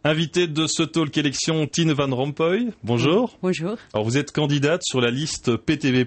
Invité de ce talk élection, Tine Van Rompuy. Bonjour. Bonjour. Alors vous êtes candidate sur la liste PTB+,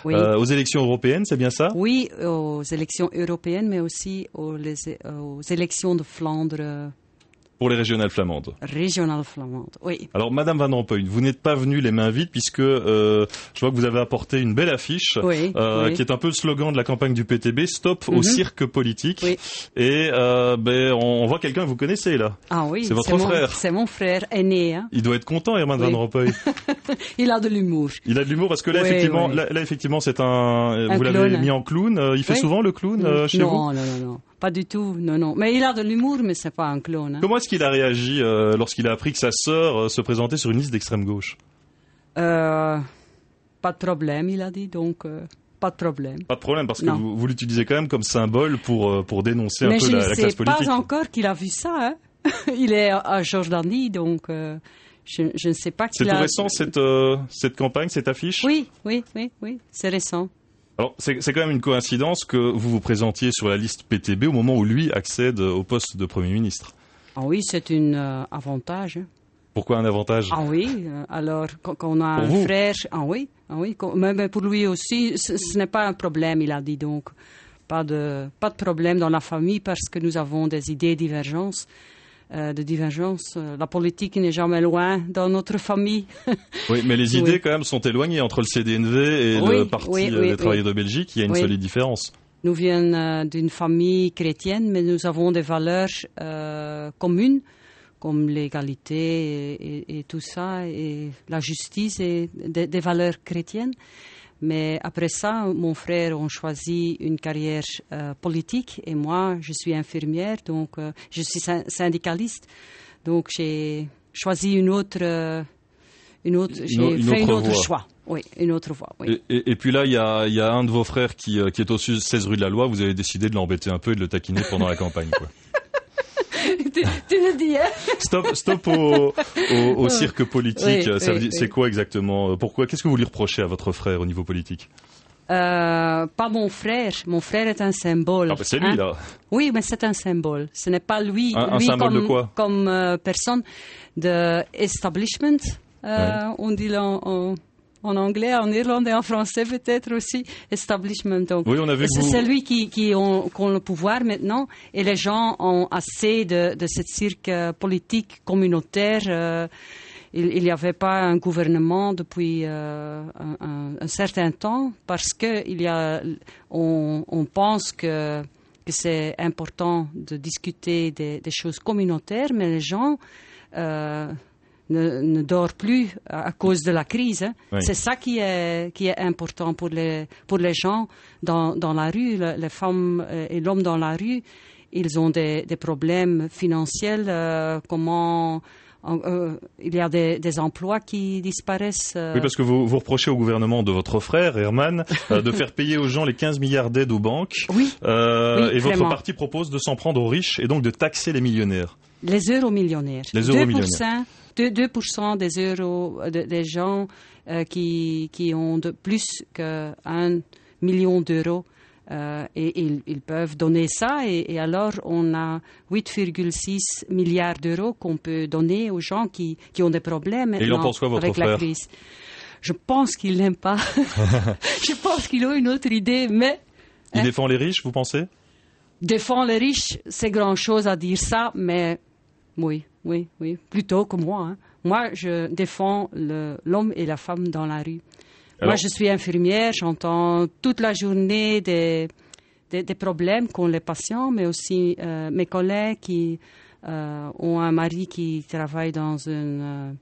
Oui. Aux élections européennes, c'est bien ça? Oui, aux élections européennes, mais aussi aux élections de Flandre. Pour les régionales flamandes. Régionales flamandes, oui. Alors Madame Van Rompuy, vous n'êtes pas venue les mains vides puisque je vois que vous avez apporté une belle affiche Oui. qui est un peu le slogan de la campagne du PTB, Stop au cirque politique. Oui. Et on voit quelqu'un que vous connaissez là. Ah oui, c'est votre frère. C'est mon frère aîné. Hein. Il doit être content, Herman Oui. Van Rompuy. Il a de l'humour. Il a de l'humour parce que là, Oui, effectivement, oui. Là, effectivement, c'est vous l'avez clown. mis en clown. Il fait Oui. souvent le clown chez vous? Non. Pas du tout, non. Mais il a de l'humour, mais c'est pas un clown. Hein. Comment est-ce qu'il a réagi lorsqu'il a appris que sa sœur se présentait sur une liste d'extrême gauche? Pas de problème, il a dit, donc pas de problème. Pas de problème, parce que Non. vous l'utilisez quand même comme symbole pour dénoncer Mais un peu la classe je ne sais politique. pas encore qu'il a vu ça. Hein. Il est à Jordanie, donc je ne sais pas qu'il C'est a... tout récent cette campagne, cette affiche? Oui, c'est récent. Alors c'est quand même une coïncidence que vous vous présentiez sur la liste PTB au moment où lui accède au poste de Premier ministre. Ah oui, c'est un avantage. Hein. Pourquoi un avantage? Ah oui, alors quand on a Pour un vous? frère, mais pour lui aussi, ce n'est pas un problème, il a dit donc. Pas de problème dans la famille parce que nous avons des idées divergentes. La politique n'est jamais loin dans notre famille. Oui, mais les idées Oui. quand même sont éloignées entre le CDNV et le Parti des Travailleurs de Belgique. Il y a une solide différence. Nous venons d'une famille chrétienne, mais nous avons des valeurs communes, comme l'égalité et tout ça, et la justice et des valeurs chrétiennes. Mais après ça, mon frère a choisi une carrière politique et moi, je suis infirmière, donc je suis syndicaliste. Donc j'ai choisi une autre choix. Oui, une autre voie. Oui. Et puis là, il y a un de vos frères qui est au 16 rue de la Loi. Vous avez décidé de l'embêter un peu et de le taquiner pendant la campagne, quoi. tu le dis, hein? Stop au cirque politique. Oui, c'est quoi exactement? Pourquoi? Qu'est-ce que vous lui reprochez à votre frère au niveau politique? Pas mon frère. Mon frère est un symbole. Ah, c'est lui, là. Oui, mais c'est un symbole. Ce n'est pas lui. Un lui symbole de quoi? Comme personne de establishment. On dit en anglais, en irlandais, en français peut-être aussi, establishment. Donc, oui, on a vu que c'est lui qui ont le pouvoir maintenant, et les gens ont assez de ce cirque politique communautaire. Il n'y avait pas un gouvernement depuis un certain temps parce que on pense que c'est important de discuter des choses communautaires, mais les gens ne dort plus à cause de la crise. Hein. Oui. C'est ça qui est important pour les gens dans la rue, les femmes et l'homme dans la rue. Ils ont des problèmes financiers. Il y a des emplois qui disparaissent. Oui, parce que vous reprochez au gouvernement de votre frère, Herman, de faire payer aux gens les 15 milliards d'aides aux banques. Oui. Et votre vraiment. parti propose de s'en prendre aux riches et donc de taxer les millionnaires. Les euromillionnaires. Les euromillionnaires. 2% des euros des gens qui ont plus qu'1 million d'euros. Et ils peuvent donner ça. Et alors, on a 8,6 milliards d'euros qu'on peut donner aux gens qui ont des problèmes maintenant. Et il en pense quoi, votre avec frère? La crise. Je pense qu'il n'aime pas. Je pense qu'il a une autre idée, mais... Il défend les riches, vous pensez? Défend les riches, c'est grand-chose à dire ça, mais oui, plutôt que moi. Hein. Moi, je défends l'homme et la femme dans la rue. Alors, moi, je suis infirmière, j'entends toute la journée des problèmes qu'ont les patients, mais aussi mes collègues qui ont un mari qui travaille dans une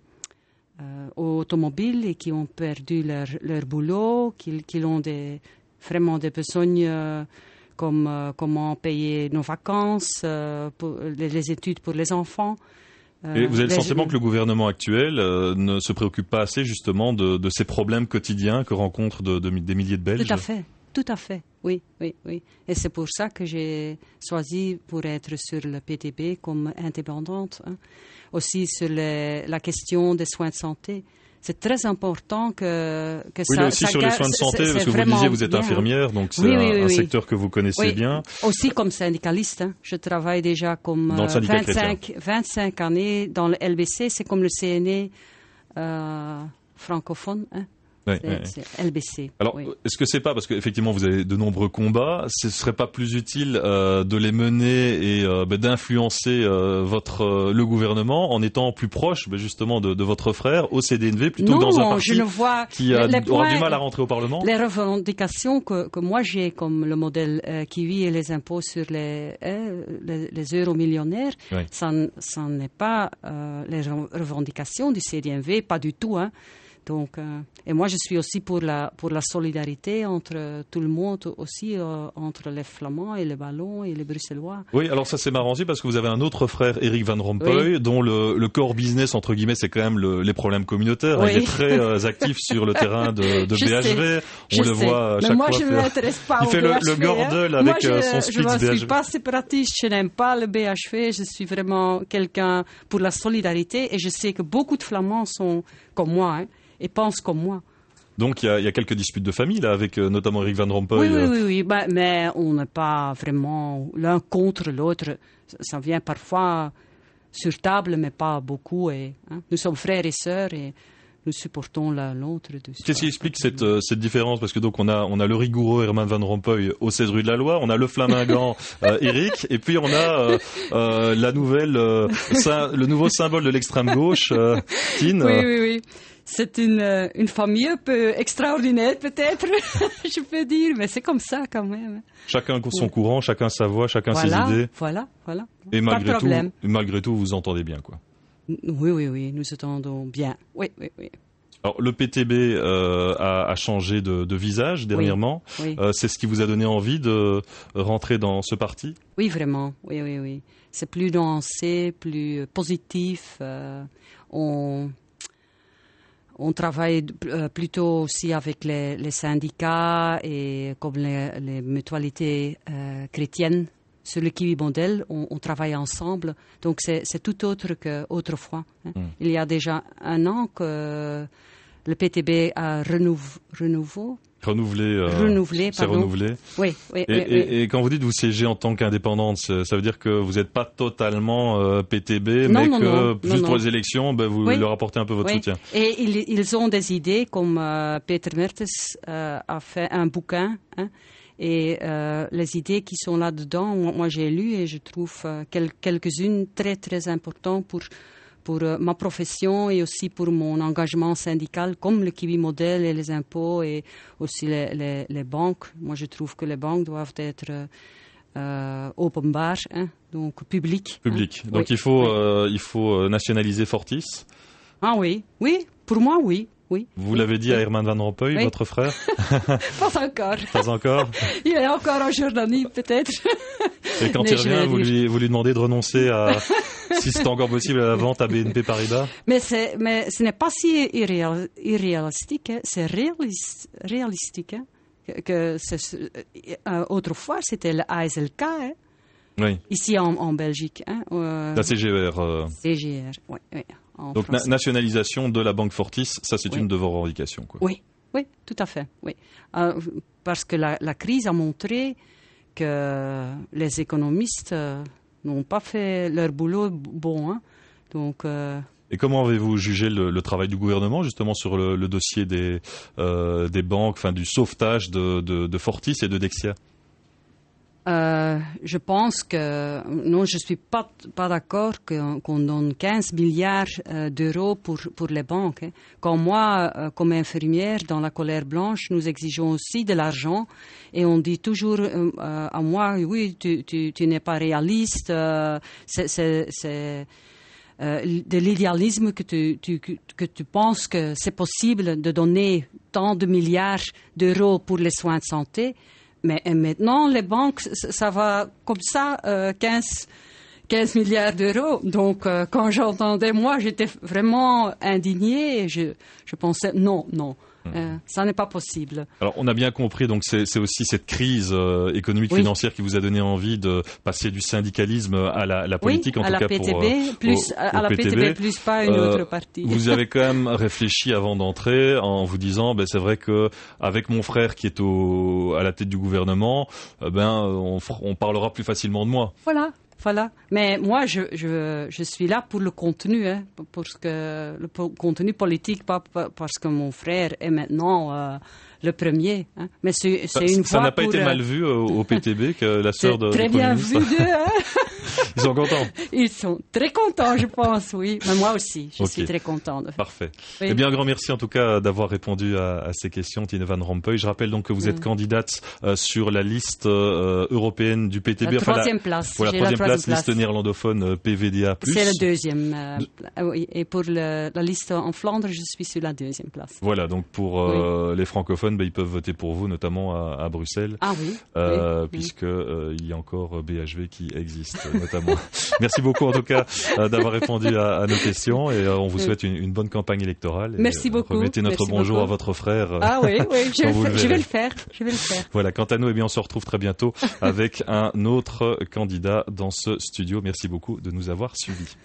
automobile et qui ont perdu leur boulot, qui ont vraiment des besoins comme comment payer nos vacances, pour les études pour les enfants. Et vous avez le sentiment que le gouvernement actuel ne se préoccupe pas assez justement de ces problèmes quotidiens que rencontrent des milliers de Belges? Tout à fait, oui. Et c'est pour ça que j'ai choisi pour être sur le PTB comme indépendante. Hein. Aussi sur la question des soins de santé. c'est très important que oui, ça... là aussi sur les soins de santé, parce que vous le disiez, vous êtes infirmière, donc c'est un secteur que vous connaissez bien. Aussi comme syndicaliste. Hein. Je travaille déjà comme 25 années dans le LBC, c'est comme le CNE francophone. Hein. C'est LBC. Alors, est-ce que c'est pas, parce qu'effectivement vous avez de nombreux combats, ce serait pas plus utile de les mener et d'influencer le gouvernement en étant plus proche justement de votre frère au CDNV plutôt que dans un parti qui aura du mal à rentrer au Parlement? Les revendications que moi j'ai comme le modèle Kiwi et les impôts sur les euromillionnaires, ça n'est pas les revendications du CDNV, pas du tout, hein. Donc, et moi, je suis aussi pour la solidarité entre tout le monde, aussi entre les Flamands et les Wallons et les Bruxellois. Oui, alors ça c'est marrant aussi parce que vous avez un autre frère, Eric Van Rompuy, dont le core business, entre guillemets, c'est quand même les problèmes communautaires. Oui. Il est très actif sur le terrain de BHV. On le voit chaque fois. Mais moi, je ne m'intéresse pas au BHV. Il fait le Gordel avec son speech BHV. Je ne suis pas séparatiste, je n'aime pas le BHV. Je suis vraiment quelqu'un pour la solidarité et je sais que beaucoup de Flamands sont comme moi, hein, et pensent comme moi. Donc il y a quelques disputes de famille là avec notamment Eric Van Rompuy. Oui. Mais on n'est pas vraiment l'un contre l'autre. Ça vient parfois sur table, mais pas beaucoup. Nous sommes frères et sœurs et nous supportons l'un l'autre. Qu'est-ce qui explique cette différence? Parce que donc on a le rigoureux Herman Van Rompuy au 16 rue de la Loi, on a le flamingant Eric, et puis on a le nouveau symbole de l'extrême gauche, Tine. Oui. C'est une famille un peu extraordinaire, peut-être, je peux dire, mais c'est comme ça quand même. Chacun son courant, chacun sa voix, chacun ses idées. Voilà. Et malgré tout, vous vous entendez bien, quoi. Oui, nous nous entendons bien. Oui. Alors, le PTB a changé de visage dernièrement. Oui. C'est ce qui vous a donné envie de rentrer dans ce parti? Oui, vraiment. Oui. C'est plus nuancé, plus positif. On travaille plutôt aussi avec les syndicats et comme les mutualités chrétiennes. Sur le Kiwi modèle, on travaille ensemble. Donc, c'est tout autre qu'autrefois. Hein. Il y a déjà un an que le PTB a renouvelé. C'est renouvelé. Oui. Et quand vous dites vous siégez en tant qu'indépendante, ça veut dire que vous n'êtes pas totalement PTB, mais juste pour les élections, vous leur apportez un peu votre soutien. Et ils ont des idées, comme Peter Mertens a fait un bouquin, hein, et les idées qui sont là-dedans, moi j'ai lu et je trouve quelques-unes très très importantes pour ma profession et aussi pour mon engagement syndical, comme le Kiwi Model et les impôts et aussi les banques. Moi, je trouve que les banques doivent être openbaar, hein, donc publiques. Hein. Donc il faut nationaliser Fortis. Ah oui, pour moi, oui. Vous l'avez dit à Herman Van Rompuy, votre frère? Pas encore. Pas encore? Il est encore en Jordanie, peut-être. Et quand il revient, vous lui demandez de renoncer à, si c'est encore possible, à la vente à BNP Paribas? Mais ce n'est pas si irréalistique, hein. C'est réalistique. Hein. Autrefois, c'était le ASLK, hein. Oui. Ici en Belgique. Hein. La CGR. CGR, oui. Donc nationalisation de la Banque Fortis, ça c'est une de vos revendications, quoi. Oui, tout à fait. Oui. Parce que la crise a montré que les économistes n'ont pas fait leur boulot bon. Hein. Donc, Et comment avez-vous jugé le travail du gouvernement justement sur le dossier des banques, enfin du sauvetage de Fortis et de Dexia? Je pense que non, je suis pas d'accord qu'on donne 15 milliards d'euros pour les banques. Hein. Quand moi, comme infirmière dans la colère blanche, nous exigeons aussi de l'argent et on dit toujours à moi, oui, tu n'es pas réaliste, c'est de l'idéalisme que tu penses que c'est possible de donner tant de milliards d'euros pour les soins de santé. Mais maintenant, les banques, ça va comme ça, 15 milliards d'euros. Donc, quand j'entendais, moi, j'étais vraiment indignée. Et je pensais, non, Ça n'est pas possible. Alors, on a bien compris, donc c'est aussi cette crise économique financière qui vous a donné envie de passer du syndicalisme à la politique, en tout cas PTB, à la PTB plus pas une autre partie. Vous avez quand même réfléchi avant d'entrer en vous disant, c'est vrai que avec mon frère qui est à la tête du gouvernement, on parlera plus facilement de moi. Voilà. Mais moi, je suis là pour le contenu, parce que le contenu politique, pas parce que mon frère est maintenant le premier. Mais c'est une ça n'a pas été mal vu au PTB que la sœur de très bien vu d'eux. Ils sont contents. Ils sont très contents, je pense, oui. Mais moi aussi, je suis très contente. Parfait. Oui. Eh bien, un grand merci en tout cas d'avoir répondu à ces questions, Tine Van Rompuy. Je rappelle donc que vous êtes candidate sur la liste européenne du PTB. La troisième place. Pour la troisième place, liste néerlandophone PVDA+. C'est la deuxième. Oui. Et pour la liste en Flandre, je suis sur la deuxième place. Voilà, donc pour les francophones, ils peuvent voter pour vous, notamment à Bruxelles. Ah oui. Puisque il y a encore BHV qui existe, notamment. Merci beaucoup en tout cas d'avoir répondu à nos questions et on vous souhaite une bonne campagne électorale. Merci beaucoup. Remettez notre bonjour à votre frère. Ah oui, je vais le faire. Voilà, quant à nous, on se retrouve très bientôt avec un autre candidat dans ce studio. Merci beaucoup de nous avoir suivis.